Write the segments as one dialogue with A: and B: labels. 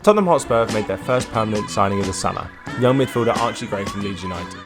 A: Tottenham Hotspur have made their first permanent signing of the summer, young midfielder Archie from Leeds United.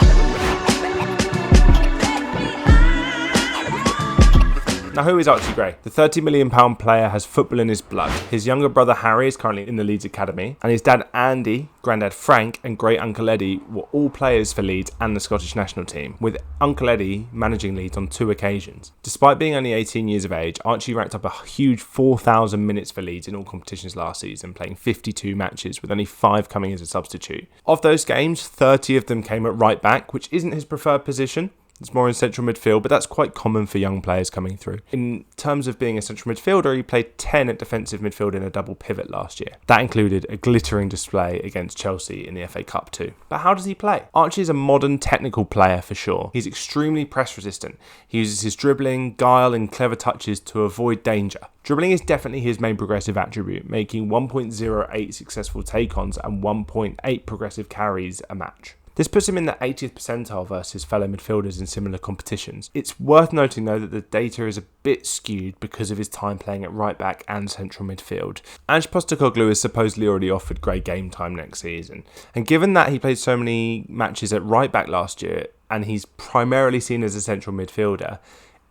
A: Now, who is Archie? The £30 million player has football in his blood. His younger brother Harry is currently in the Leeds Academy, and his dad Andy, granddad Frank and great uncle Eddie were all players for Leeds and the Scottish national team, with Uncle Eddie managing Leeds on 2 occasions. Despite being only 18 years of age, Archie racked up a huge 4,000 minutes for Leeds in all competitions last season, playing 52 matches, with only 5 coming as a substitute. Of those games, 30 of them came at right back, which isn't his preferred position. It's more in central midfield, but that's quite common for young players coming through. In terms of being a central midfielder, he played 10 at defensive midfield in a double pivot last year. That included a glittering display against Chelsea in the FA Cup too. But how does he play? Archie is a modern technical player for sure. He's extremely press resistant. He uses his dribbling, guile and clever touches to avoid danger. Dribbling is definitely his main progressive attribute, making 1.08 successful take-ons and 1.8 progressive carries a match. This puts him in the 80th percentile versus fellow midfielders in similar competitions. It's worth noting though that the data is a bit skewed because of his time playing at right back and central midfield. Ange Postecoglou is supposedly already offered great game time next season, and given that he played so many matches at right back last year and he's primarily seen as a central midfielder,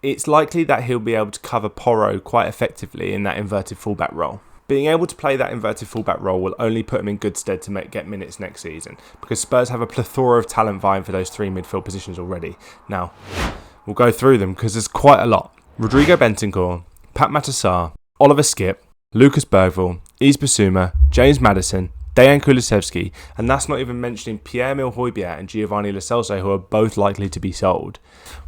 A: it's likely that he'll be able to cover Porro quite effectively in that inverted fullback role. Being able to play that inverted fullback role will only put him in good stead to get minutes next season, because Spurs have a plethora of talent vying for those 3 midfield positions already. Now, we'll go through them because there's quite a lot. Rodrigo Bentancur, Pat Matasar, Oliver Skipp, Lucas Bergvall, Yves Bissouma, James Maddison, Dejan Kulusevski, and that's not even mentioning Pierre-Emile Højbjerg and Giovanni Lo Celso, who are both likely to be sold.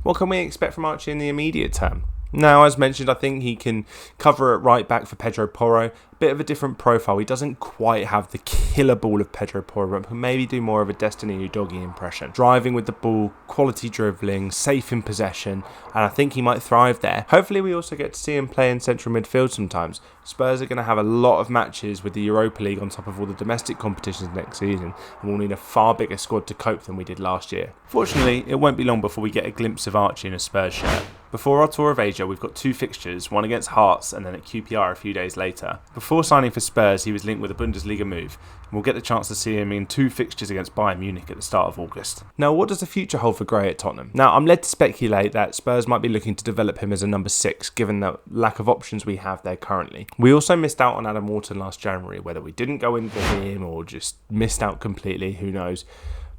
A: What can we expect from Archie in the immediate term? Now, as mentioned, I think he can cover at right back for Pedro Porro. A bit of a different profile. He doesn't quite have the killer ball of Pedro Porro, but can maybe do more of a Destiny Udogie impression. Driving with the ball, quality dribbling, safe in possession, and I think he might thrive there. Hopefully we also get to see him play in central midfield sometimes. Spurs are going to have a lot of matches with the Europa League on top of all the domestic competitions next season, and we'll need a far bigger squad to cope than we did last year. Fortunately, it won't be long before we get a glimpse of Archie in a Spurs shirt. Before our tour of Asia, we've got 2 fixtures, one against Hearts and then at QPR a few days later. Before signing for Spurs, he was linked with a Bundesliga move, and we'll get the chance to see him in 2 fixtures against Bayern Munich at the start of August. Now, what does the future hold for Gray at Tottenham? Now, I'm led to speculate that Spurs might be looking to develop him as a number 6, given the lack of options we have there currently. We also missed out on Adam Wharton last January, whether we didn't go in for him or just missed out completely, who knows.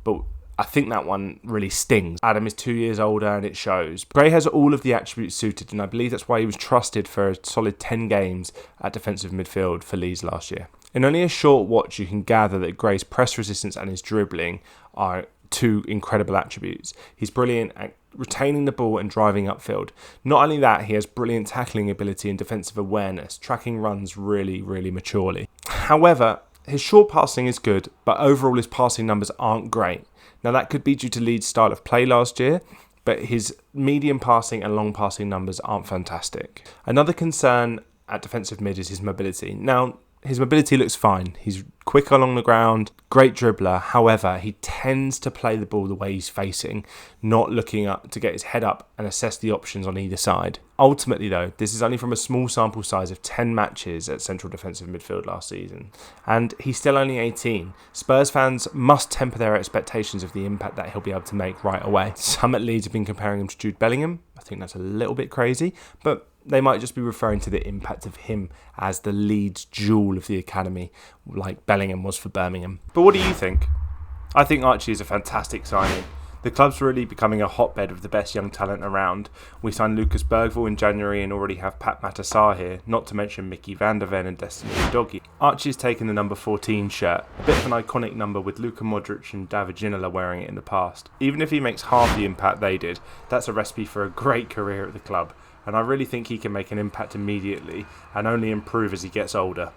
A: But I think that one really stings. Adam is 2 years older and it shows. Gray has all of the attributes suited, and I believe that's why he was trusted for a solid 10 games at defensive midfield for Leeds last year. In only a short watch, you can gather that Gray's press resistance and his dribbling are 2 incredible attributes. He's brilliant at retaining the ball and driving upfield. Not only that, he has brilliant tackling ability and defensive awareness, tracking runs really, really maturely. However, his short passing is good, but overall his passing numbers aren't great. Now, that could be due to Leeds' style of play last year, but his medium passing and long passing numbers aren't fantastic. Another concern at defensive mid is his mobility. Now, his mobility looks fine. He's quick along the ground, great dribbler. However, he tends to play the ball the way he's facing, not looking up to get his head up and assess the options on either side. Ultimately, though, this is only from a small sample size of 10 matches at central defensive midfield last season, and he's still only 18. Spurs fans must temper their expectations of the impact that he'll be able to make right away. Some at Leeds have been comparing him to Jude Bellingham. I think that's a little bit crazy, but they might just be referring to the impact of him as the Leeds jewel of the academy, like Bellingham was for Birmingham. But what do you think? I think Archie is a fantastic signing. The club's really becoming a hotbed of the best young talent around. We signed Lucas Bergvall in January and already have Pat Matasar here, not to mention Mickey van der Ven and Destiny Udogie. Archie's taken the number 14 shirt, a bit of an iconic number with Luka Modric and David Ginola wearing it in the past. Even if he makes half the impact they did, that's a recipe for a great career at the club, and I really think he can make an impact immediately and only improve as he gets older.